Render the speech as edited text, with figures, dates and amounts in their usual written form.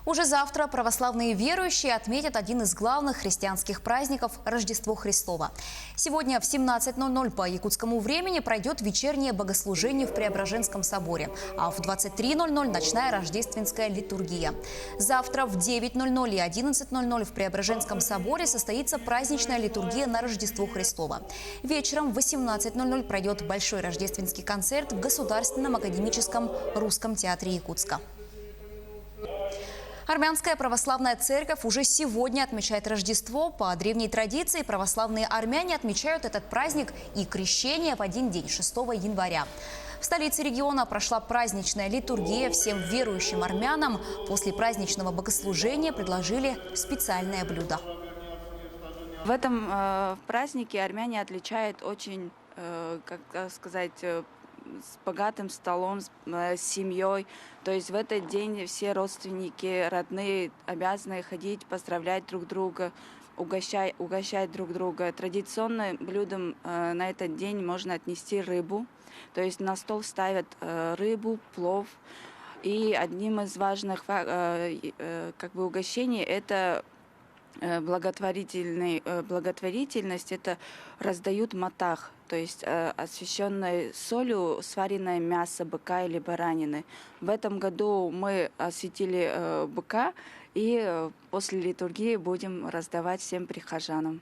Уже завтра православные верующие отметят один из главных христианских праздников – Рождество Христово. Сегодня в 17:00 по якутскому времени пройдет вечернее богослужение в Преображенском соборе, а в 23:00 – ночная рождественская литургия. Завтра в 9:00 и 11:00 в Преображенском соборе состоится праздничная литургия на Рождество Христово. Вечером в 18:00 пройдет большой рождественский концерт в Государственном академическом русском театре Якутска. Армянская православная церковь уже сегодня отмечает Рождество. По древней традиции православные армяне отмечают этот праздник и крещение в один день, 6 января. В столице региона прошла праздничная литургия. Всем верующим армянам после праздничного богослужения предложили специальное блюдо. В этом празднике армяне отличают очень, как сказать, с богатым столом, с семьей. То есть в этот день все родственники, родные обязаны ходить, поздравлять друг друга, угощать друг друга. Традиционным блюдом на этот день можно отнести рыбу. То есть на стол ставят рыбу, плов. И одним из важных угощений это благотворительность, это раздают матах, то есть освященное солью сваренное мясо быка или баранины. В этом году мы осветили быка и после литургии будем раздавать всем прихожанам.